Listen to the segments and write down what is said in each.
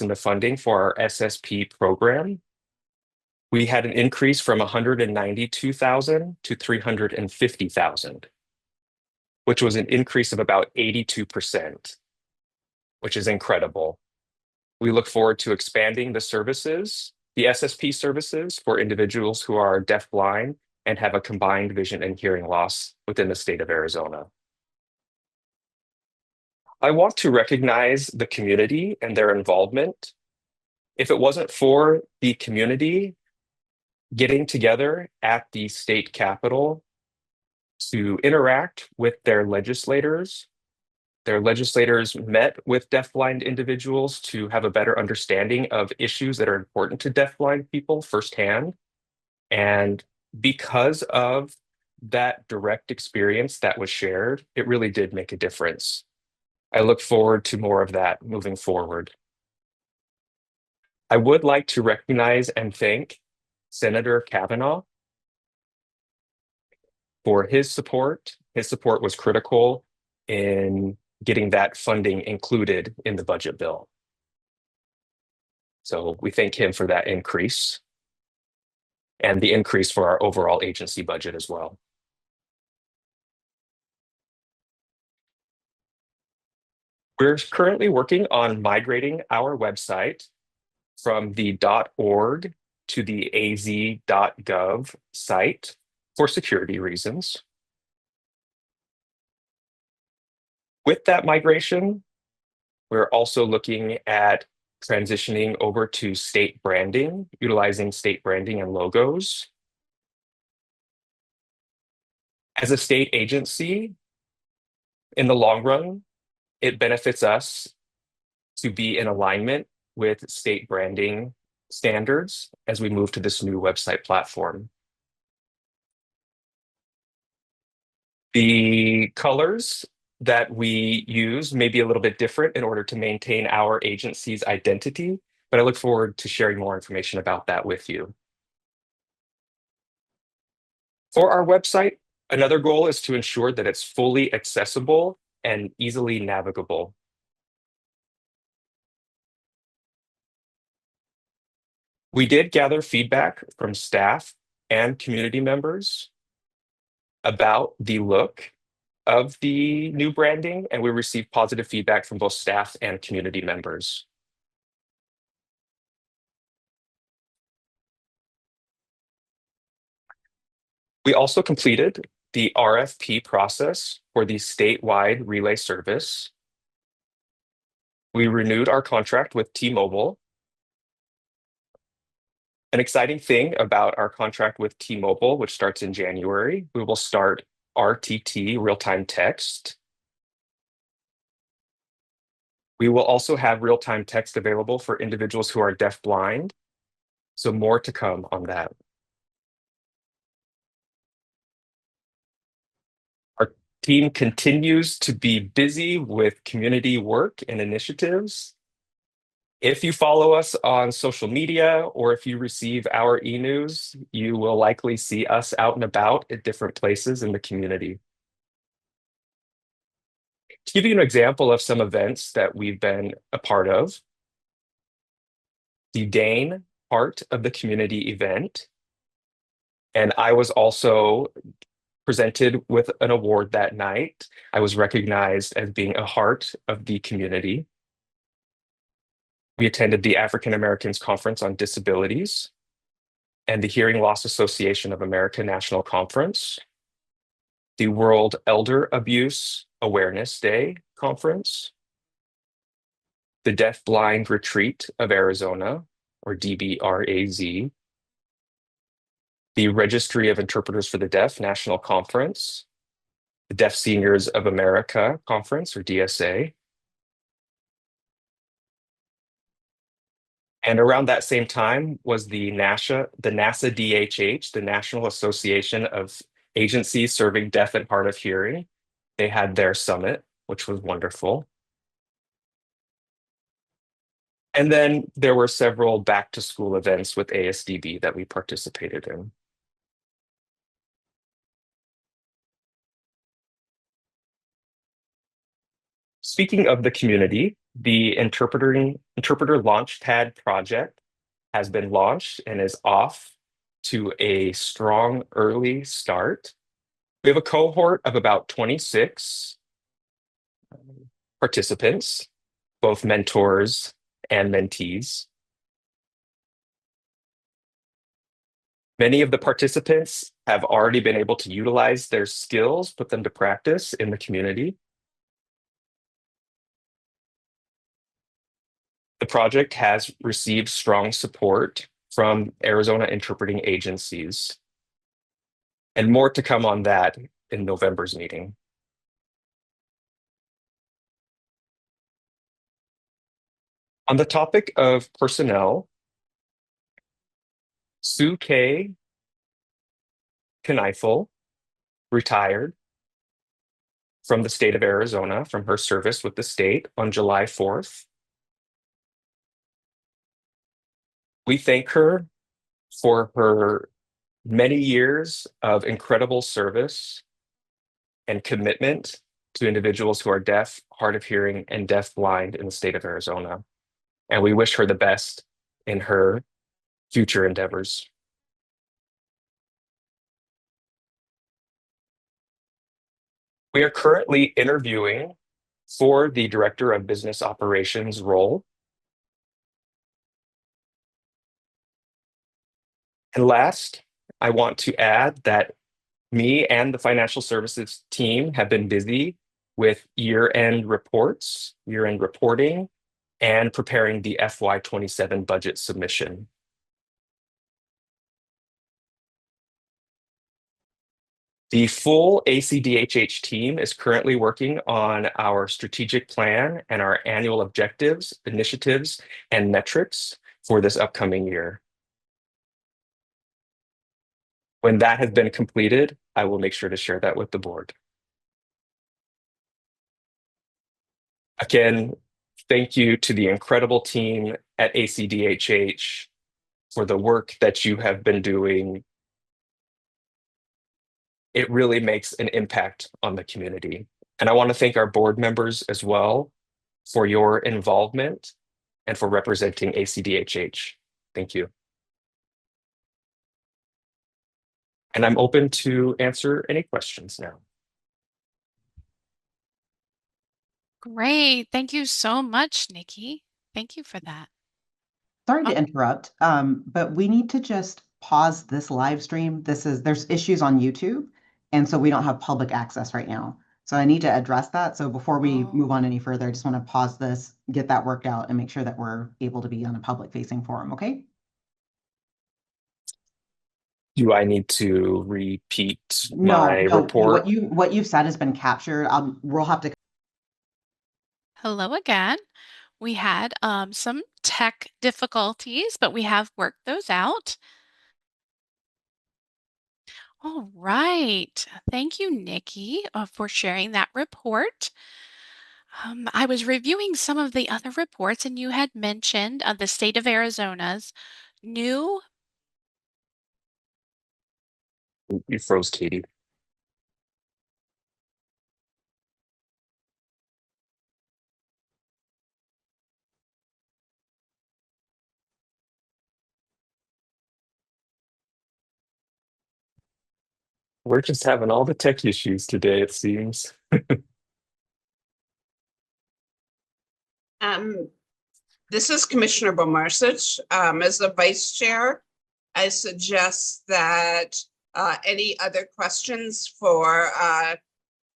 in the funding for our SSP program. We had an increase from 192,000 to 350,000, which was an increase of about 82%, which is incredible. We look forward to expanding the services, the SSP services for individuals who are deafblind and have a combined vision and hearing loss within the state of Arizona. I want to recognize the community and their involvement. If it wasn't for the community getting together at the state capitol to interact with their legislators met with deafblind individuals to have a better understanding of issues that are important to deafblind people firsthand. And because of that direct experience that was shared, it really did make a difference. I look forward to more of that moving forward. I would like to recognize and thank Senator Kavanaugh for his support. His support was critical in getting that funding included in the budget bill. So we thank him for that increase and the increase for our overall agency budget as well. We're currently working on migrating our website from the .org to the az.gov site for security reasons. With that migration, we're also looking at transitioning over to state branding, utilizing state branding and logos. As a state agency, in the long run, it benefits us to be in alignment with state branding standards as we move to this new website platform. The colors that we use may be a little bit different in order to maintain our agency's identity, but I look forward to sharing more information about that with you. For our website, another goal is to ensure that it's fully accessible and easily navigable. We did gather feedback from staff and community members about the look of the new branding, and we received positive feedback from both staff and community members. We also completed the RFP process for the statewide relay service. We renewed our contract with T-Mobile. An exciting thing about our contract with T-Mobile, which starts in January, we will start RTT, real-time text. We will also have real-time text available for individuals who are deafblind, so more to come on that. Our team continues to be busy with community work and initiatives. If you follow us on social media or if you receive our e-news, you will likely see us out and about at different places in the community. To give you an example of some events that we've been a part of, the Dane part of the community event, and I was also presented with an award that night. I was recognized as being a heart of the community. We attended the African Americans Conference on Disabilities and the Hearing Loss Association of America National Conference, the World Elder Abuse Awareness Day Conference, the Deaf Blind Retreat of Arizona, or DBRAZ, the Registry of Interpreters for the Deaf National Conference, the Deaf Seniors of America Conference, or DSA. And around that same time was the ACDHH, the National Association of Agencies Serving Deaf and Hard of Hearing. They had their summit, which was wonderful. And then there were several back to school events with ASDB that we participated in. Speaking of the community, the interpreter Launchpad project has been launched and is off to a strong early start. We have a cohort of about 26 participants, both mentors and mentees. Many of the participants have already been able to utilize their skills, put them to practice in the community. The project has received strong support from Arizona interpreting agencies, and more to come on that in November's meeting. On the topic of personnel, Sue K. Kneifel retired from the state of Arizona from her service with the state on July 4th. We thank her for her many years of incredible service and commitment to individuals who are deaf, hard of hearing, and deaf-blind in the state of Arizona. And we wish her the best in her future endeavors. We are currently interviewing for the Director of Business Operations role. And last, I want to add that me and the financial services team have been busy with year-end reports, year-end reporting, and preparing the FY27 budget submission. The full ACDHH team is currently working on our strategic plan and our annual objectives, initiatives, and metrics for this upcoming year. When that has been completed, I will make sure to share that with the board. Again, thank you to the incredible team at ACDHH for the work that you have been doing. It really makes an impact on the community. And I want to thank our board members as well for your involvement and for representing ACDHH. Thank you. And I'm open to answer any questions now. Great. Thank you so much, Nikki. Thank you for that. Sorry to interrupt, but we need to just pause this live stream. There's issues on YouTube, and so we don't have public access right now. So I need to address that. So before we move on any further, I just want to pause this, get that worked out, and make sure that we're able to be on a public-facing forum, okay? Do I need to repeat No, my report? what you've said has been captured. We'll have to. Hello again. We had some tech difficulties, but we have worked those out. All right. Thank you, Nikki, for sharing that report. I was reviewing some of the other reports, and you had mentioned the state of Arizona's new. You froze, Katie. We're just having all the tech issues today, it seems. This is Commissioner Bomarsic. As the vice chair, I suggest that any other questions for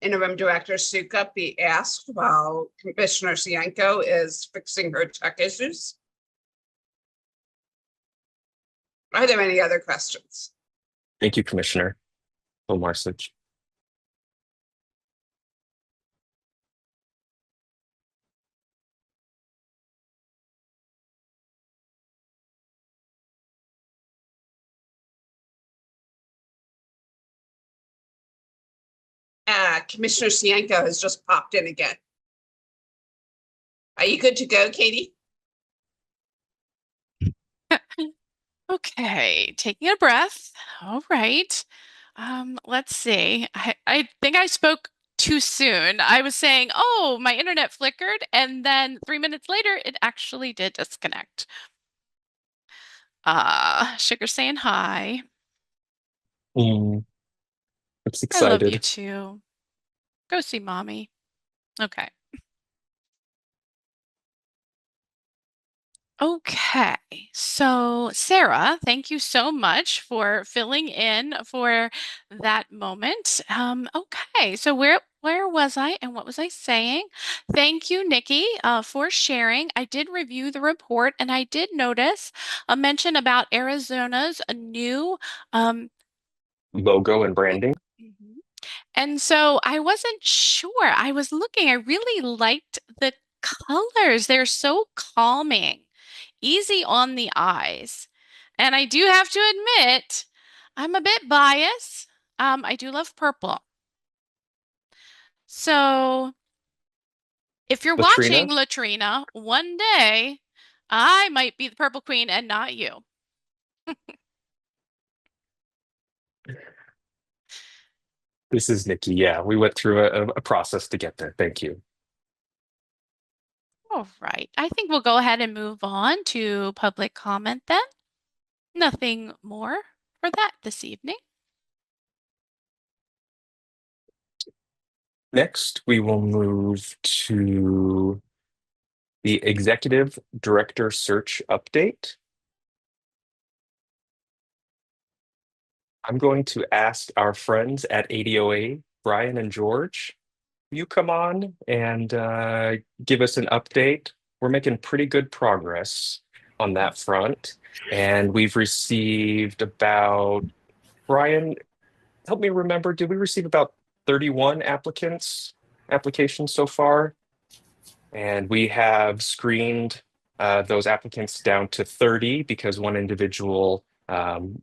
Interim Director Sukup be asked while Commissioner Sienko is fixing her tech issues. Are there any other questions? Thank you, Commissioner Bomarsic. Commissioner Sienko has just popped in again. Are you good to go, Katie? Okay, taking a breath. All right. Let's see. I think I spoke too soon. I was saying, oh, my internet flickered, and then 3 minutes later, it actually did disconnect. Sugar saying hi. It's I love you excited. too. Go see mommy. Okay. Okay, so Sarah, thank you so much for filling in for that moment. Okay, so where was I and what was I saying? Thank you, Nikki, for sharing. I did review the report and I did notice a mention about Arizona's new um, Logo and branding. Mhm. And so I wasn't sure. I was looking, I really liked the colors. They're so calming, easy on the eyes. And I do have to admit, I'm a bit biased. I do love purple. So if you're watching, Latrina, Latrina, one day I might be the purple queen and not you. this is Nikki. Yeah, we went through a process to get there. Thank you. All right. I think we'll go ahead and move on to public comment then. Nothing more for that this evening. Next, we will move to the Executive Director Search Update. I'm going to ask our friends at ADOA, Brian and George, you come on and give us an update. We're making pretty good progress on that front. And we've received about, Brian, help me remember, did we receive about 31 applications so far? And we have screened those applicants down to 30 because one individual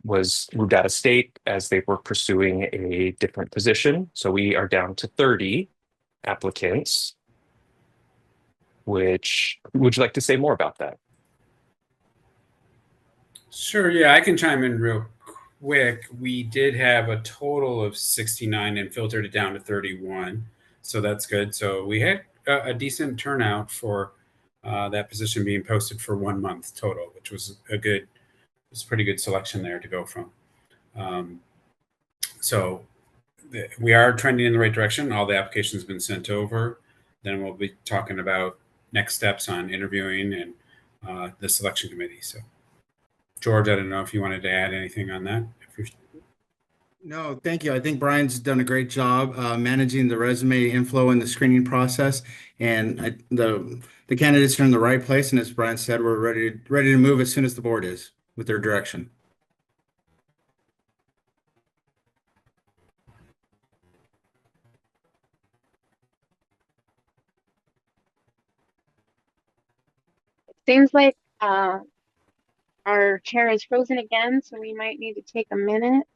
was moved out of state as they were pursuing a different position. So we are down to 30 applicants. Which would you like to say more about that? Sure, yeah, I can chime in real quick. We did have a total of 69 and filtered it down to 31. So that's good. So we had a decent turnout for that position being posted for 1 month total, which was it's a pretty good selection there to go from. So we are trending in the right direction. All the applications have been sent over. Then we'll be talking about next steps on interviewing and the selection committee. So. George, I don't know if you wanted to add anything on that. No, thank you. I think Brian's done a great job managing the resume inflow and the screening process, and the candidates are in the right place. And as Brian said, we're ready to move as soon as the board is with their direction. Seems like our chair is frozen again, so we might need to take a minute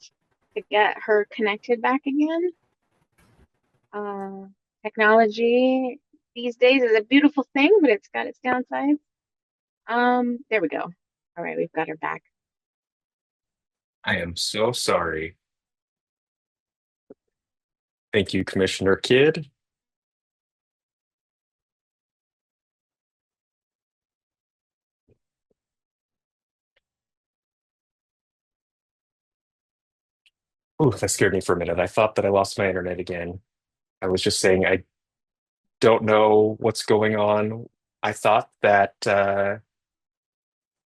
to get her connected back again. Technology these days is a beautiful thing, but it's got its downsides. There we go. All right, we've got her back. I am so sorry. Thank you, Commissioner Kidd. Ooh, that scared me for a minute. I thought that I lost my internet again. I was just saying I don't know what's going on. I thought that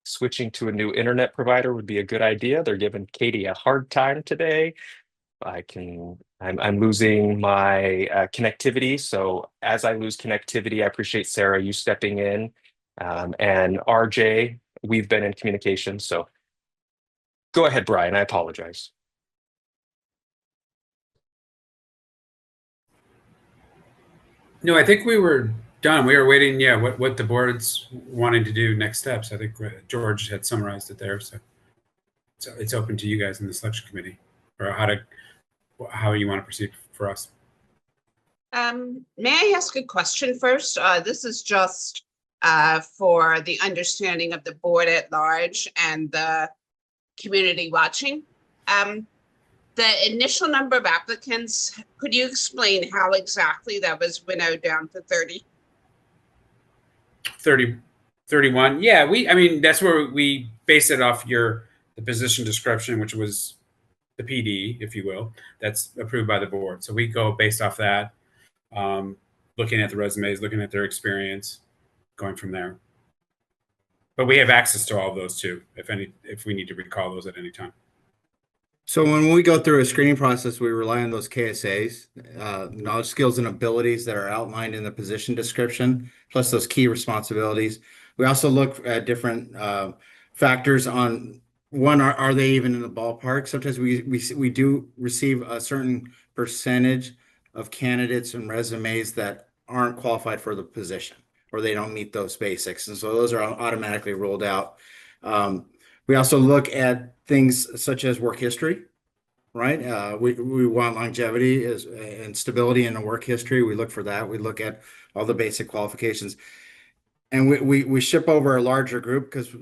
switching to a new internet provider would be a good idea. They're giving Katie a hard time today. I'm losing my connectivity. So as I lose connectivity, I appreciate Sarah, you stepping in. And RJ, we've been in communication. So go ahead, Brian. I apologize. No, I think we were done. We were waiting, yeah, what the board's wanting to do next steps. I think George had summarized it there. So it's open to you guys in the selection committee or how you want to proceed for us. May I ask a question first? This is just for the understanding of the board at large and the community watching. the initial number of applicants, could you explain how exactly that was winnowed down to 30? 30, 31. Yeah, I mean, that's where we base it off the position description, which was the PD, if you will, that's approved by the board. So we go based off that, looking at the resumes, looking at their experience, going from there. But we have access to all of those too, if we need to recall those at any time. So when we go through a screening process, we rely on those KSAs, knowledge, skills, and abilities that are outlined in the position description, plus those key responsibilities. We also look at different factors on one, are they even in the ballpark? Sometimes we do receive a certain percentage of candidates and resumes that aren't qualified for the position, or they don't meet those basics. And so those are automatically ruled out. We also look at things such as work history, right? We want longevity and stability in the work history. We look for that. We look at all the basic qualifications. And we ship over a larger group because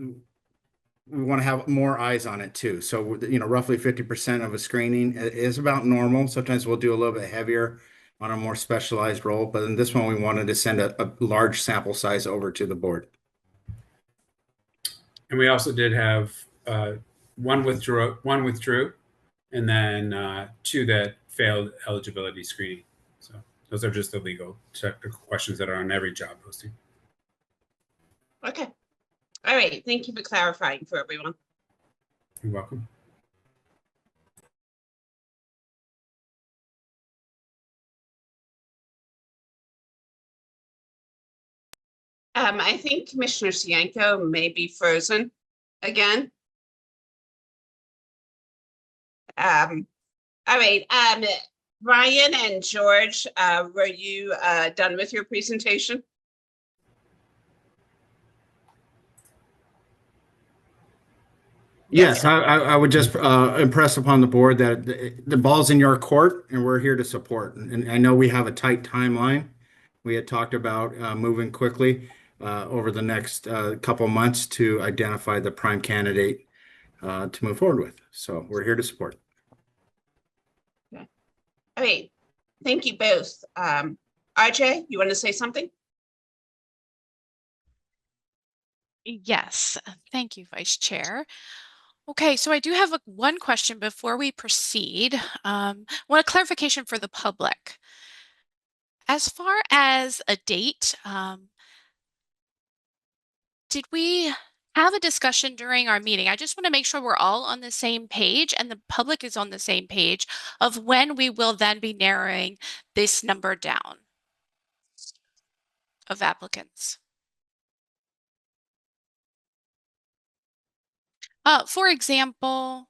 we want to have more eyes on it too. So, roughly 50% of a screening is about normal. Sometimes we'll do a little bit heavier on a more specialized role. But in this one, we wanted to send a large sample size over to the board. And we also did have one withdrew, and then 2 that failed eligibility screening. So those are just the legal technical questions that are on every job posting. Okay. All right. Thank you for clarifying for everyone. You're welcome. I think Commissioner Cienko may be frozen again. All right. Ryan and George, were you done with your presentation? Yes, I would just impress upon the board that the ball's in your court and we're here to support. And I know we have a tight timeline. We had talked about moving quickly over the next couple months to identify the prime candidate to move forward with. So we're here to support. Okay. All right. Thank you both. RJ, you want to say something? Yes, thank you, Vice Chair. Okay, so I do have one question before we proceed. Want a clarification for the public. As far as a date, did we have a discussion during our meeting? I just want to make sure we're all on the same page and the public is on the same page of when we will then be narrowing this number down of applicants. For example,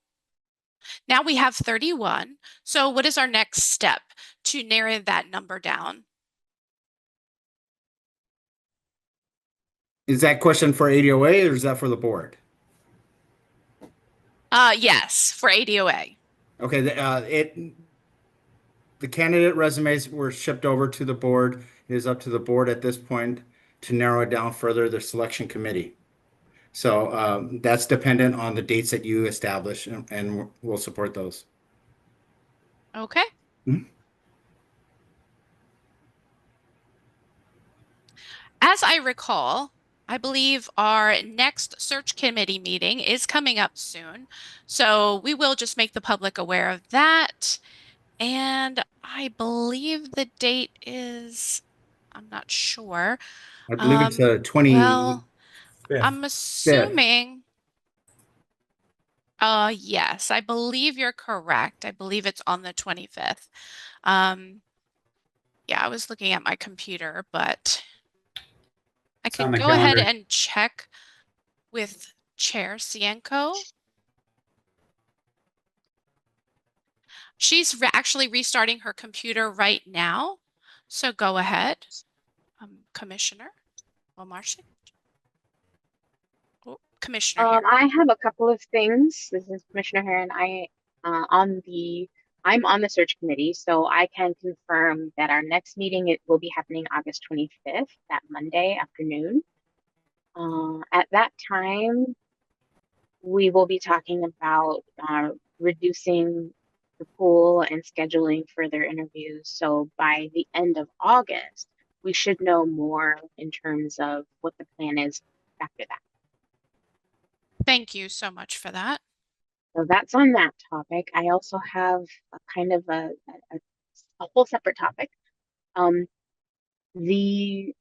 now we have 31. So what is our next step to narrow that number down? Is that question for ADOA or is that for the board? Yes, for ADOA. Okay, the candidate resumes were shipped over to the board. It is up to the board at this point to narrow it down further, the selection committee. So that's dependent on the dates that you establish, and we'll support those. Okay. Mm-hmm. As I recall, I believe our next search committee meeting is coming up soon. So we will just make the public aware of that. And I believe the date is, I'm not sure. I believe it's a 20. Well, Yeah. I'm assuming. Yes, I believe you're correct. I believe it's on the 25th. Yeah, I was looking at my computer, but I It's on can the go ahead calendar. and check with Chair Cienko. She's actually restarting her computer right now. So go ahead, Commissioner Omarsi. Oh, Commissioner here. I have a couple of things. This is Commissioner Heron. I'm on the search committee, so I can confirm that our next meeting will be happening August 25th, that Monday afternoon. At that time, we will be talking about reducing the pool and scheduling further interviews. So by the end of August, we should know more in terms of what the plan is after that. Thank you so much for that. So that's on that topic. I also have a kind of a whole separate topic. The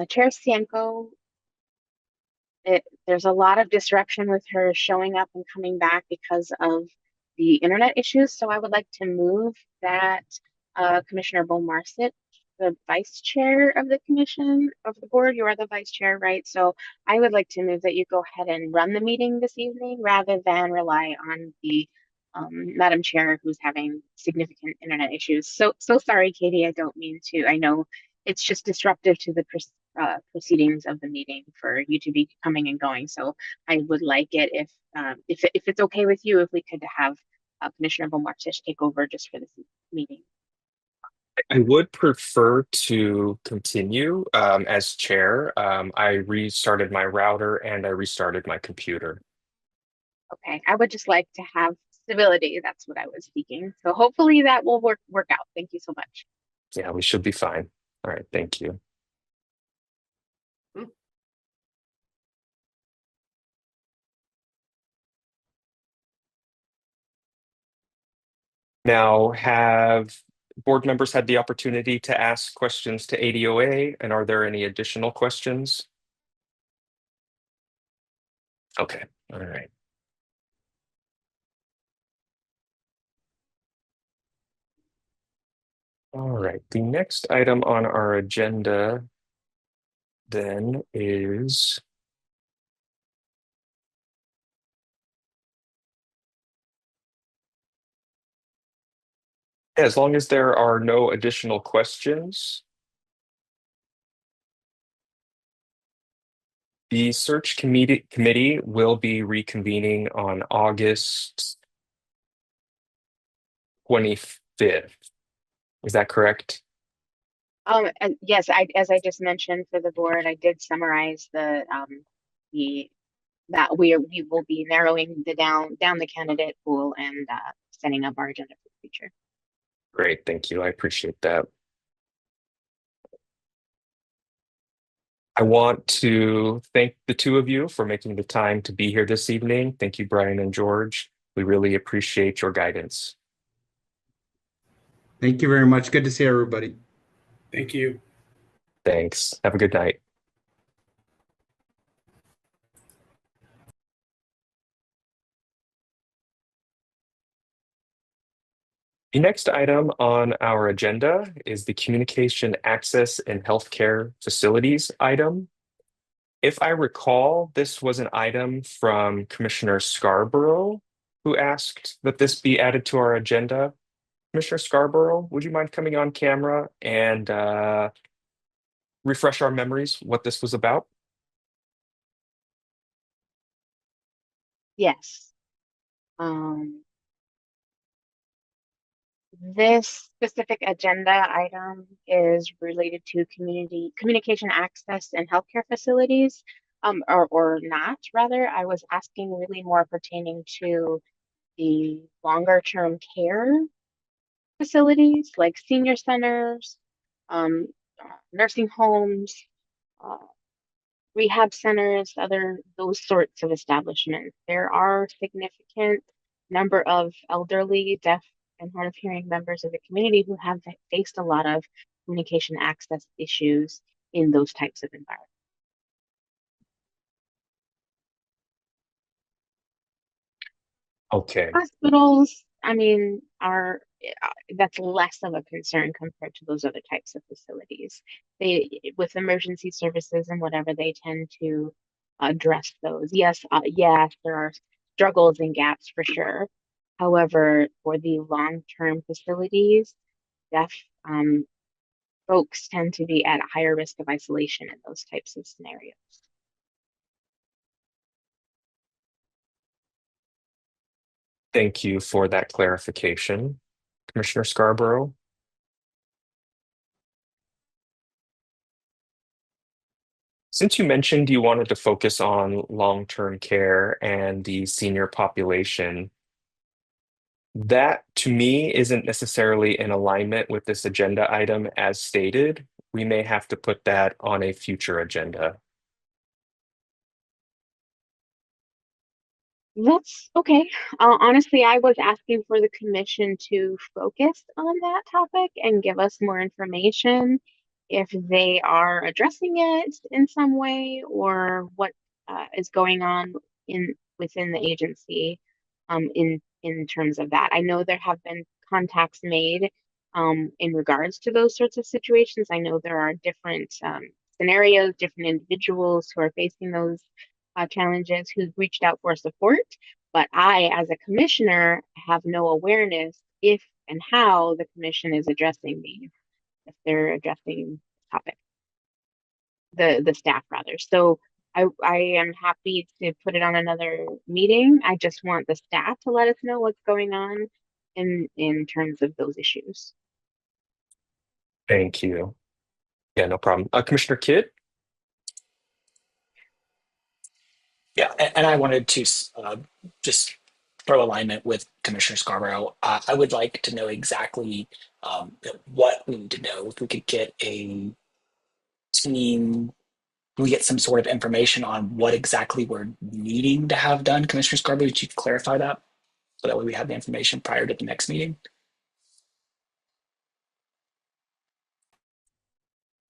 Chair Cienko, there's a lot of disruption with her showing up and coming back because of the internet issues. So I would like to move that Commissioner Beaumarchais, the vice chair of the commission of the board, you are the vice chair, right? So I would like to move that you go ahead and run the meeting this evening rather than rely on the Madam Chair who's having significant internet issues. So sorry, Katie, I don't mean to. I know it's just disruptive to the proceedings of the meeting for you to be coming and going. So I would like it if it's okay with you, if we could have Commissioner Beaumarchais take over just for this meeting. I would prefer to continue as chair. I restarted my router and I restarted my computer. Okay, I would just like to have stability. That's what I was seeking. So hopefully that will work out. Thank you so much. Yeah, we should be fine. All right, thank you. Now, have board members had the opportunity to ask questions to ADOA, and are there any additional questions? Okay, all right. All right, the next item on our agenda then is as long as there are no additional questions, the search committee will be reconvening on August 25th. Is that correct? And yes, as I just mentioned for the board, I did summarize that we will be narrowing down the candidate pool and setting up our agenda for the future. Great, thank you. I appreciate that. I want to thank the two of you for making the time to be here this evening. Thank you, Brian and George. We really appreciate your guidance. Thank you very much. Good to see everybody. Thank you. Thanks. Have a good night. The next item on our agenda is the Communication Access and Healthcare Facilities item. If I recall, this was an item from Commissioner Scarborough, who asked that this be added to our agenda. Commissioner Scarborough, would you mind coming on camera and refresh our memories what this was about? Yes. This specific agenda item is related to communication access and healthcare facilities, or not, rather. I was asking really more pertaining to the longer term care facilities like senior centers, nursing homes, rehab centers, those sorts of establishments. There are significant number of elderly, deaf, and hard of hearing members of the community who have faced a lot of communication access issues in those types of environments. Okay. Hospitals, I mean, that's less of a concern compared to those other types of facilities. With emergency services and whatever, they tend to address those. Yes, there are struggles and gaps for sure. However, for the long-term facilities, deaf folks tend to be at a higher risk of isolation in those types of scenarios. Thank you for that clarification, Commissioner Scarborough. Since you mentioned you wanted to focus on long-term care and the senior population, that to me isn't necessarily in alignment with this agenda item as stated. We may have to put that on a future agenda. That's okay. Honestly, I was asking for the commission to focus on that topic and give us more information if they are addressing it in some way or what is going on within the agency in terms of that. I know there have been contacts made in regards to those sorts of situations. I know there are different scenarios, different individuals who are facing those challenges who've reached out for support, but I, as a commissioner, have no awareness if and how the commission is addressing these, if they're addressing the topic, the staff rather. So I am happy to put it on another meeting. I just want the staff to let us know what's going on in terms of those issues. Thank you. Yeah, no problem. Commissioner Kidd? Yeah, and I wanted to just throw alignment with Commissioner Scarborough. I would like to know exactly what we need to know. If we could get a team, we get some sort of information on what exactly we're needing to have done. Commissioner Scarborough, would you clarify that? So that way we have the information prior to the next meeting.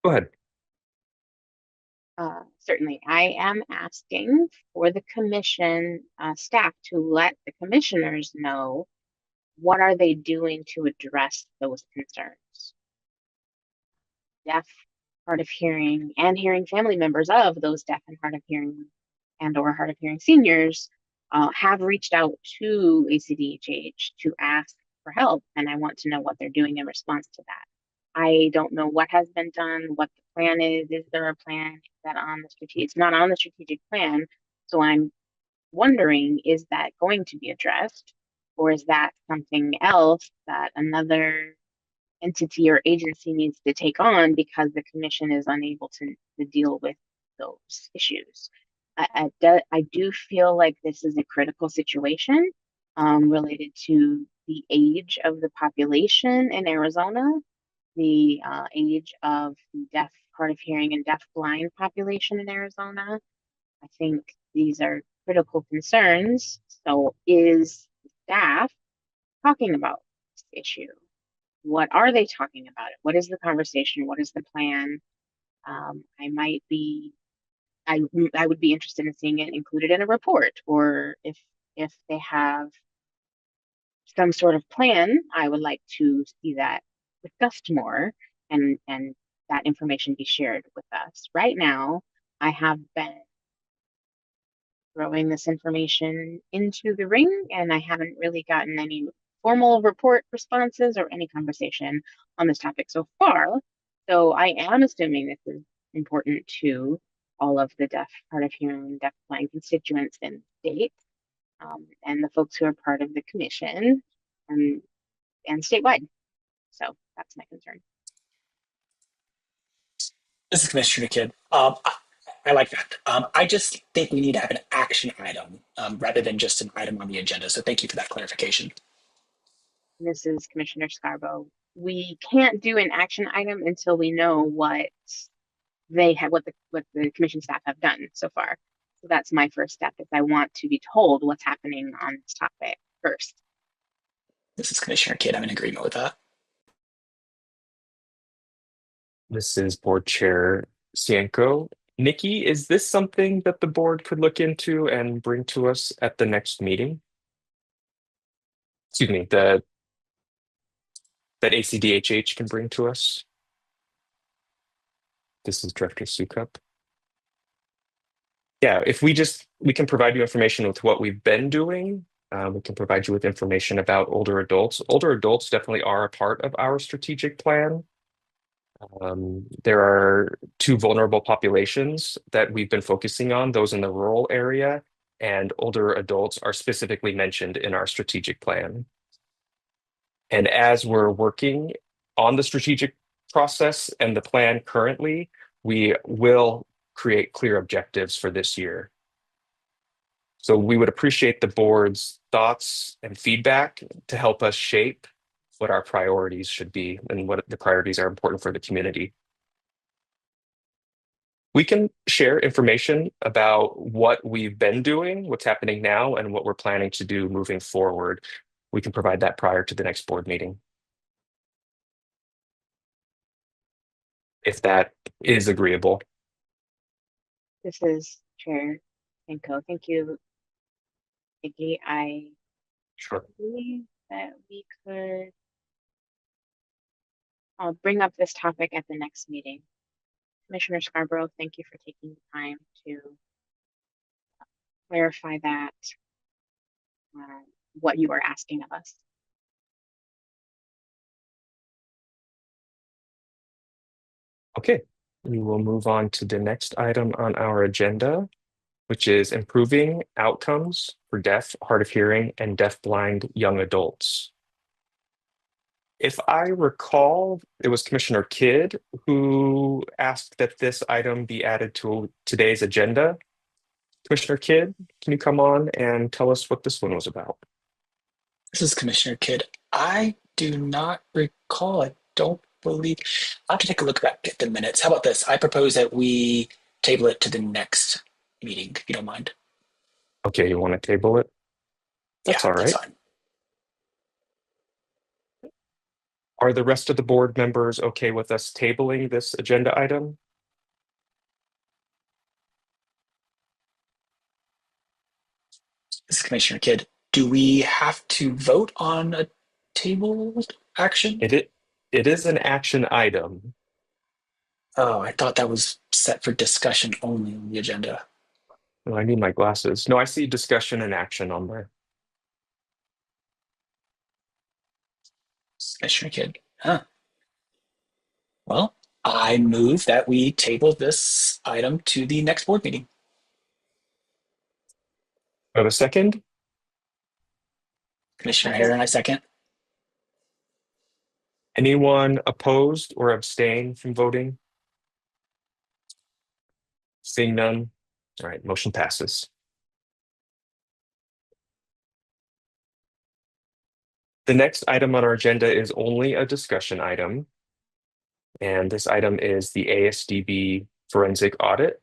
Go ahead. Certainly, I am asking for the commission staff to let the commissioners know what are they doing to address those concerns. Deaf, hard of hearing, and hearing family members of those deaf and hard of hearing and or hard of hearing seniors have reached out to ACDHH to ask for help, and I want to know what they're doing in response to that. I don't know what has been done, what the plan is. Is there a plan? Is that on the strategic? It's not on the strategic plan. So I'm wondering, is that going to be addressed? Or is that something else that another entity or agency needs to take on because the commission is unable to deal with those issues? I do feel like this is a critical situation related to the age of the population in Arizona, the age of the deaf, hard of hearing, and deaf-blind population in Arizona. I think these are critical concerns. So is staff talking about this issue? What are they talking about it? What is the conversation? What is the plan? I would be interested in seeing it included in a report, or if they have some sort of plan, I would like to see that discussed more and that information be shared with us. Right now, I have been throwing this information into the ring and I haven't really gotten any formal report responses or any conversation on this topic so far. So I am assuming this is important to all of the deaf, hard of hearing, deaf blind constituents in the state, and the folks who are part of the commission and statewide. So that's my concern. This is Commissioner Kidd. I like that. I just think we need to have an action item rather than just an item on the agenda. So thank you for that clarification. This is Commissioner Scarborough. We can't do an action item until we know what they have, what the commission staff have done so far. So that's my first step, is I want to be told what's happening on this topic first. This is Commissioner Kidd. I'm in agreement with that. This is Board Chair Cienko. Nikki, is this something that the board could look into and bring to us at the next meeting? Excuse me, that ACDHH can bring to us? This is Director Sukup. Yeah, if we can provide you information with what we've been doing. We can provide you with information about older adults. Older adults definitely are a part of our strategic plan. There are two vulnerable populations that we've been focusing on, those in the rural area, and older adults are specifically mentioned in our strategic plan. And as we're working on the strategic process and the plan currently, we will create clear objectives for this year. So we would appreciate the board's thoughts and feedback to help us shape what our priorities should be and what the priorities are important for the community. We can share information about what we've been doing, what's happening now, and what we're planning to do moving forward. We can provide that prior to the next board meeting, if that is agreeable. This is Chair Cinco. Thank you, Nikki. I Sure. believe that we could bring up this topic at the next meeting. Commissioner Scarborough, thank you for taking the time to clarify that, what you are asking of us. Okay, we will move on to the next item on our agenda, which is improving outcomes for deaf, hard of hearing, and deafblind young adults. If I recall, it was Commissioner Kidd who asked that this item be added to today's agenda. Commissioner Kidd, can you come on and tell us what this one was about? This is Commissioner Kidd. I do not recall. I don't believe. I'll have to take a look back at the minutes. How about this? I propose that we table it to the next meeting, if you don't mind. Okay, you want to table it? That's all right. That's fine. Are the rest of the board members okay with us tabling this agenda item? This is Commissioner Kidd. Do we have to vote on a table action? It is an action item. Oh, I thought that was set for discussion only on the agenda. Oh, I need my glasses. No, I see discussion and action on there. Commissioner Kidd. Huh. Well, I move that we table this item to the next board meeting. Have a second? Commissioner Herron, I second. Anyone opposed or abstain from voting? Seeing none. All right, motion passes. The next item on our agenda is only a discussion item. And this item is the ASDB forensic audit.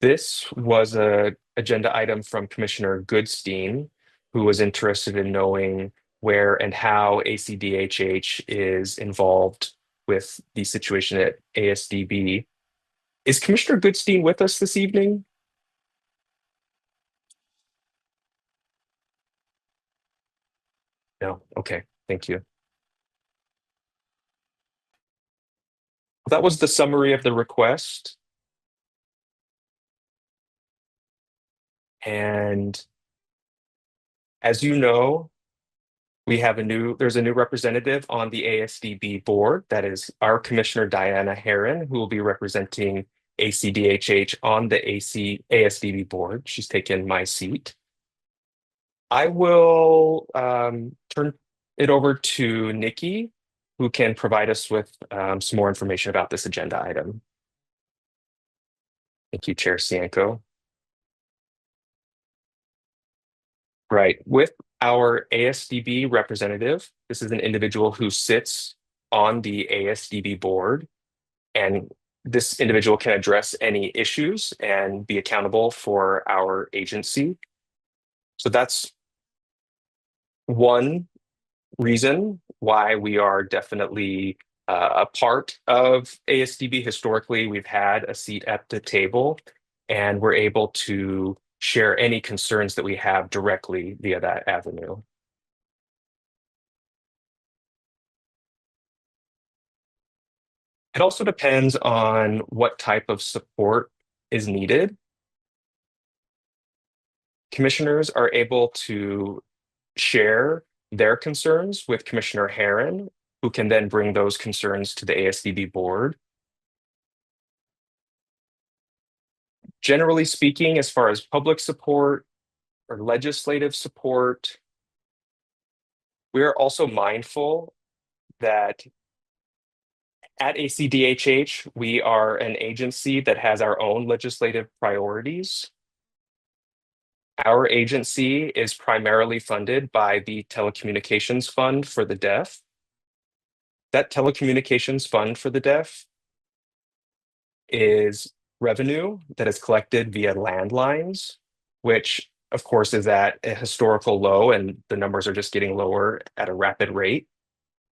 This was an agenda item from Commissioner Goodstein, who was interested in knowing where and how ACDHH is involved with the situation at ASDB. Is Commissioner Goodstein with us this evening? No, okay, thank you. That was the summary of the request. And as you know, there's a new representative on the ASDB board. That is our Commissioner Diana Herron, who will be representing ACDHH on the ASDB board. She's taken my seat. I will turn it over to Nikki, who can provide us with some more information about this agenda item. Thank you, Chair Cienko. Right, with our ASDB representative, this is an individual who sits on the ASDB board, and this individual can address any issues and be accountable for our agency. So that's one reason why we are definitely a part of ASDB. Historically, we've had a seat at the table, and we're able to share any concerns that we have directly via that avenue. It also depends on what type of support is needed. Commissioners are able to share their concerns with Commissioner Herron, who can then bring those concerns to the ASDB board. Generally speaking, as far as public support or legislative support, we are also mindful that At ACDHH, we are an agency that has our own legislative priorities. Our agency is primarily funded by the Telecommunications Fund for the Deaf. That Telecommunications Fund for the Deaf is revenue that is collected via landlines, which of course is at a historical low, and the numbers are just getting lower at a rapid rate.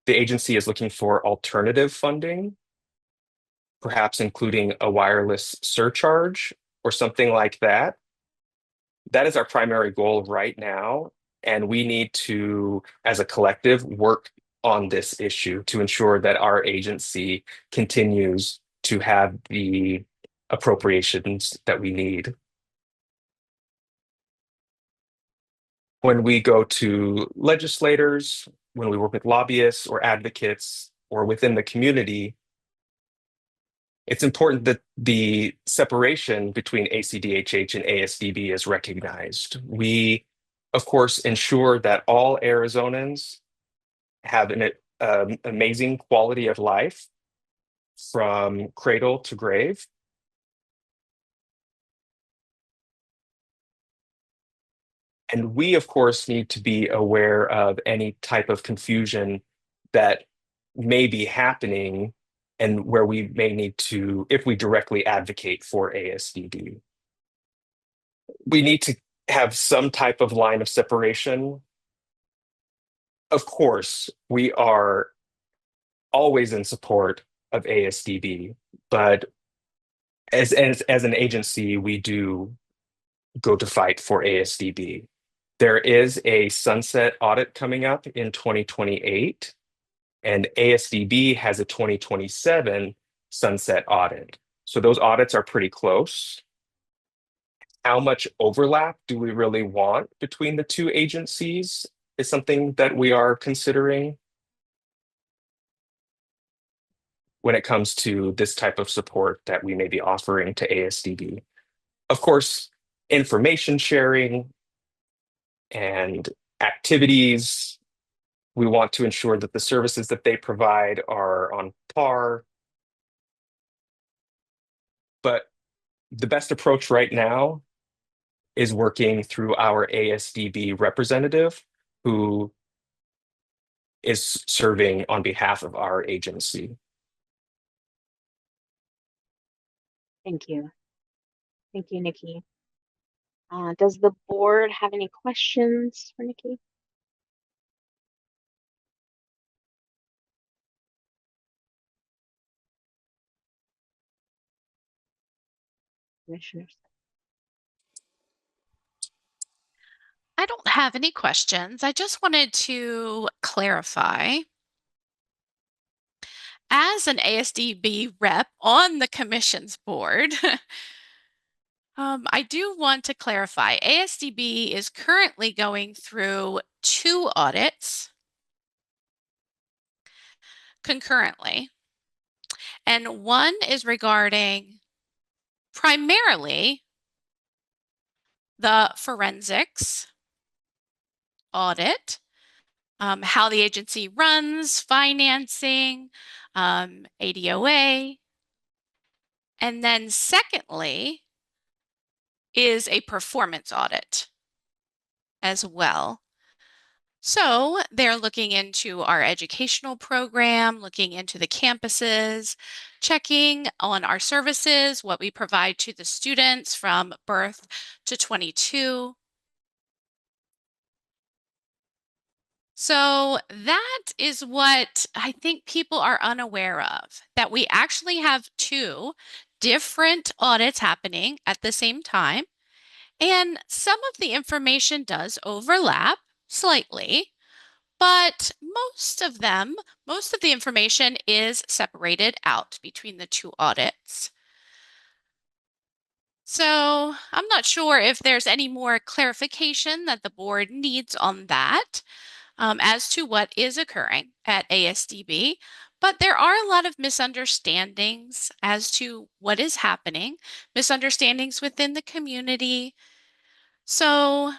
The agency is looking for alternative funding, perhaps including a wireless surcharge or something like that. That is our primary goal right now. And we need to, as a collective, work on this issue to ensure that our agency continues to have the appropriations that we need. When we go to legislators, when we work with lobbyists or advocates or within the community, it's important that the separation between ACDHH and ASDB is recognized. We, of course, ensure that all Arizonans have an amazing quality of life from cradle to grave. And we, of course, need to be aware of any type of confusion that may be happening and where we may need to, if we directly advocate for ASDB. We need to have some type of line of separation. Of course, we are always in support of ASDB, but as an agency, we do go to fight for ASDB. There is a sunset audit coming up in 2028, and ASDB has a 2027 sunset audit. So those audits are pretty close. How much overlap do we really want between the two agencies is something that we are considering when it comes to this type of support that we may be offering to ASDB. Of course, information sharing and activities, we want to ensure that the services that they provide are on par. But the best approach right now is working through our ASDB representative who is serving on behalf of our agency. Thank you. Thank you, Nikki. Does the board have any questions for Nikki? Commissioners? I don't have any questions. I just wanted to clarify. As an ASDB rep on the commission's board, I do want to clarify. ASDB is currently going through 2 audits concurrently, and one is regarding primarily the forensics audit, how the agency runs, financing, ADOA. And then secondly is a performance audit as well. So they're looking into our educational program, looking into the campuses, checking on our services, what we provide to the students from birth to 22. So that is what I think people are unaware of, that we actually have 2 different audits happening at the same time. And some of the information does overlap slightly, but most of the information is separated out between the 2 audits. So I'm not sure if there's any more clarification that the board needs on that as to what is occurring at ASDB. But there are a lot of misunderstandings as to what is happening, misunderstandings within the community. So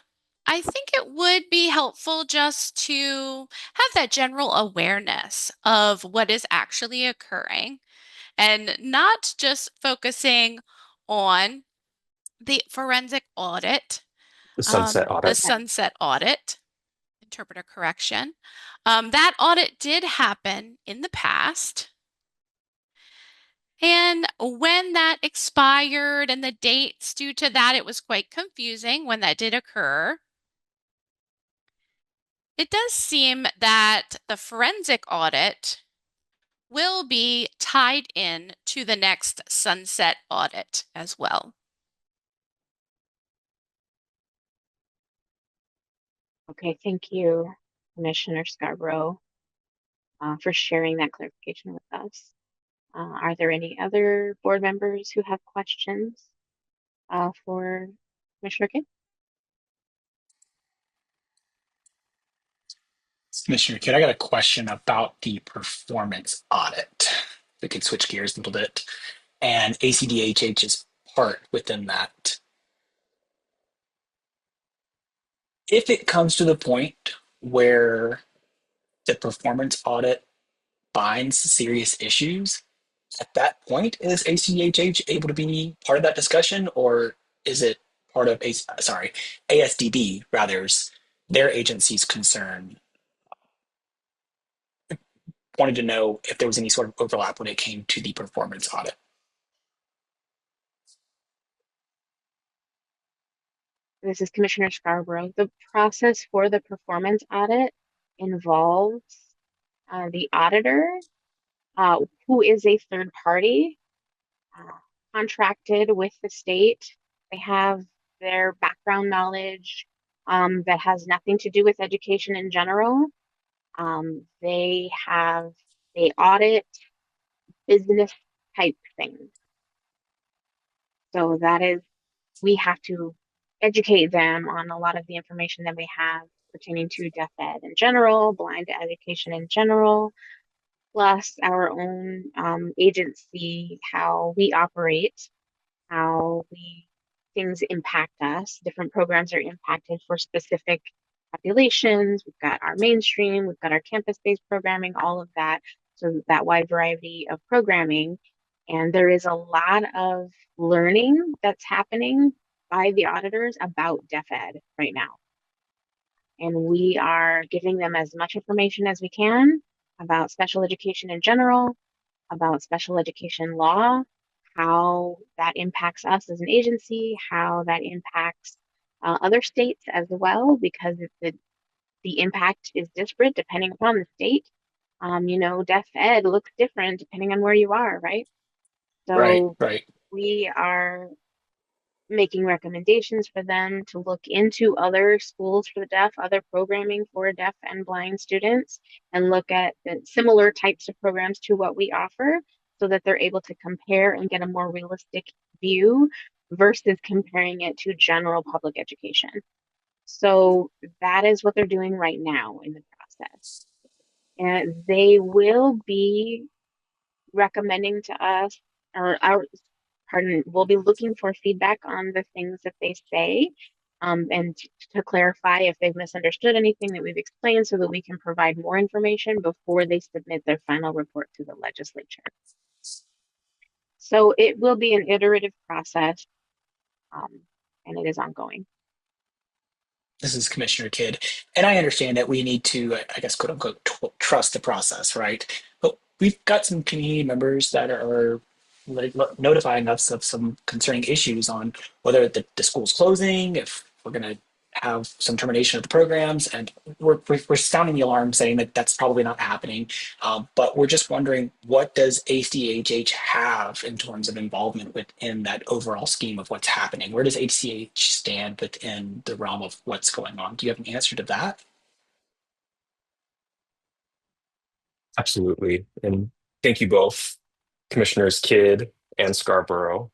I think it would be helpful just to have that general awareness of what is actually occurring and not just focusing on the forensic audit, The sunset the audit. sunset audit, interpreter correction. That audit did happen in the past. And when that expired and the dates due to that, it was quite confusing when that did occur. It does seem that the forensic audit will be tied in to the next sunset audit as well. Okay, thank you, Commissioner Scarborough, for sharing that clarification with us. Are there any other board members who have questions for Commissioner Kidd? Commissioner Kidd, I got a question about the performance audit. We could switch gears a little bit. And ACDHH is part within that. If it comes to the point where the performance audit finds serious issues, at that point, is ACDHH able to be part of that discussion, or is it part of ASDB rather's their agency's concern? Wanted to know if there was any sort of overlap when it came to the performance audit. This is Commissioner Scarborough. The process for the performance audit involves the auditor, who is a third party contracted with the state. They have their background knowledge that has nothing to do with education in general. They audit business type things. So that is, we have to educate them on a lot of the information that we have pertaining to deaf ed in general, blind education in general, plus our own agency, how we operate, how things impact us. Different programs are impacted for specific populations. We've got our mainstream, we've got our campus-based programming, all of that. So that wide variety of programming. And there is a lot of learning that's happening by the auditors about deaf ed right now. And we are giving them as much information as we can about special education in general, about special education law, how that impacts us as an agency, how that impacts other states as well, because the impact is disparate depending upon the state. Deaf ed looks different depending on where you are, right? So Right. we are making recommendations for them to look into other schools for the deaf, other programming for deaf and blind students, and look at the similar types of programs to what we offer so that they're able to compare and get a more realistic view versus comparing it to general public education. So that is what they're doing right now in the process. And they will be recommending to us, we'll be looking for feedback on the things that they say, and to clarify if they've misunderstood anything that we've explained so that we can provide more information before they submit their final report to the legislature. So it will be an iterative process, and it is ongoing. This is Commissioner Kidd, and I understand that we need to, I guess, quote unquote, trust the process, right? But we've got some community members that are notifying us of some concerning issues on whether the school's closing, if we're going to have some termination of the programs, and we're sounding the alarm saying that that's probably not happening. But we're just wondering, what does ACDHH have in terms of involvement within that overall scheme of what's happening? Where does ACDHH stand within the realm of what's going on? Do you have an answer to that? Absolutely. And thank you both, Commissioners Kidd and Scarborough.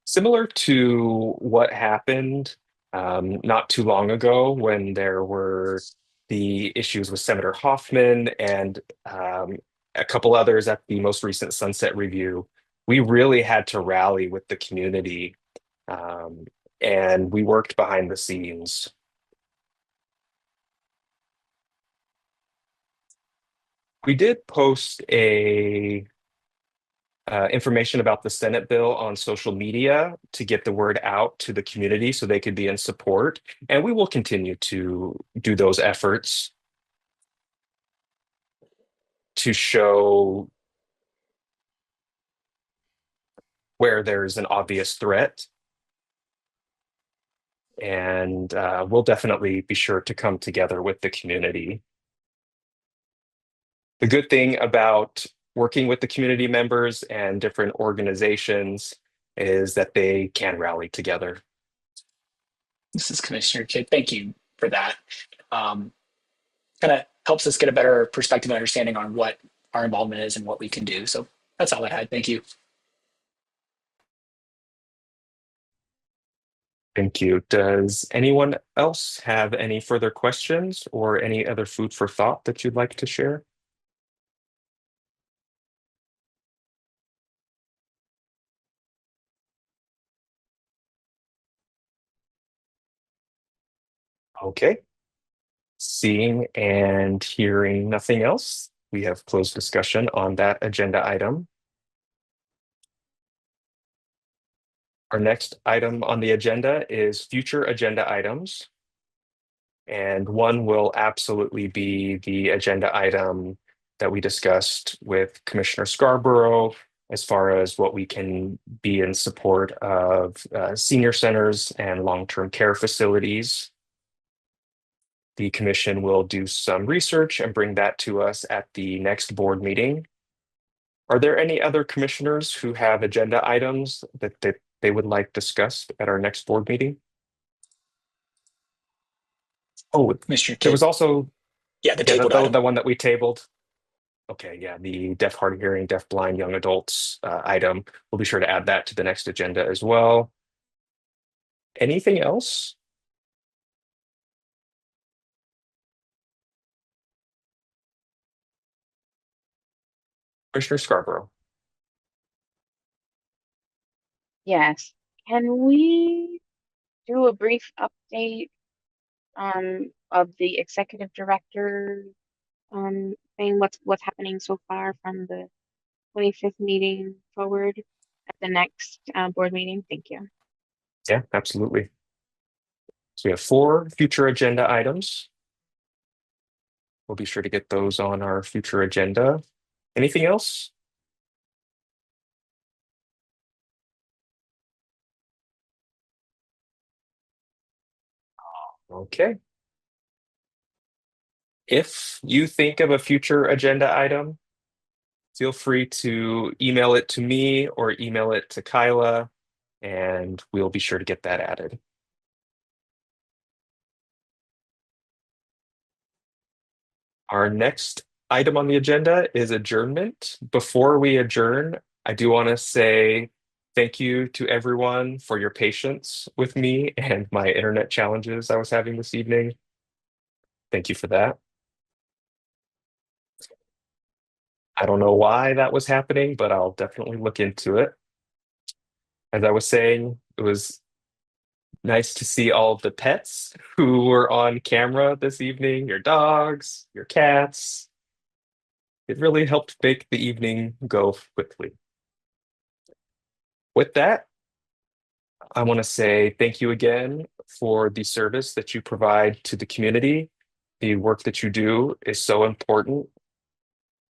Similar to what happened not too long ago when there were the issues with Senator Hoffman and a couple others at the most recent Sunset Review, we really had to rally with the community and we worked behind the scenes. We did post a information about the Senate bill on social media to get the word out to the community so they could be in support. And we will continue to do those efforts to show where there's an obvious threat. And we'll definitely be sure to come together with the community. The good thing about working with the community members and different organizations is that they can rally together. This is Commissioner Kidd. Thank you for that. Kind of helps us get a better perspective and understanding on what our involvement is and what we can do. So that's all I had. Thank you. Thank you. Does anyone else have any further questions or any other food for thought that you'd like to share? Okay. Seeing and hearing nothing else, we have closed discussion on that agenda item. Our next item on the agenda is future agenda items. And one will absolutely be the agenda item that we discussed with Commissioner Scarborough as far as what we can be in support of senior centers and long-term care facilities. The commission will do some research and bring that to us at the next board meeting. Are there any other commissioners who have agenda items that they would like discussed at our next board meeting? Oh, Commissioner there was Kidd. also Yeah, the tabled item. the one that we tabled. Okay, yeah, the deaf, hard of hearing, deaf, blind young adults item. We'll be sure to add that to the next agenda as well. Anything else? Commissioner Scarborough. Yes. Can we do a brief update of the executive director thing? What's happening so far from the 25th meeting forward at the next board meeting? Thank you. Yeah, absolutely. So we have 4 future agenda items. We'll be sure to get those on our future agenda. Anything else? Okay. If you think of a future agenda item, feel free to email it to me or email it to Kyla, and we'll be sure to get that added. Our next item on the agenda is adjournment. Before we adjourn, I do want to say thank you to everyone for your patience with me and my internet challenges I was having this evening. Thank you for that. I don't know why that was happening, but I'll definitely look into it. As I was saying, it was nice to see all of the pets who were on camera this evening, your dogs, your cats. It really helped make the evening go quickly. With that, I want to say thank you again for the service that you provide to the community. The work that you do is so important.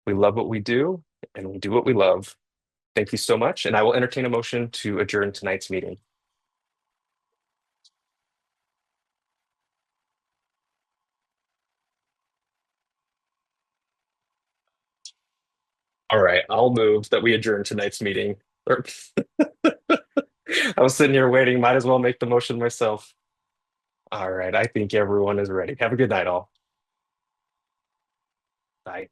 We love what we do, and we do what we love. Thank you so much, and I will entertain a motion to adjourn tonight's meeting. All right, I'll move that we adjourn tonight's meeting. I was sitting here waiting, might as well make the motion myself. All right, I think everyone is ready. Have a good night, all. Bye.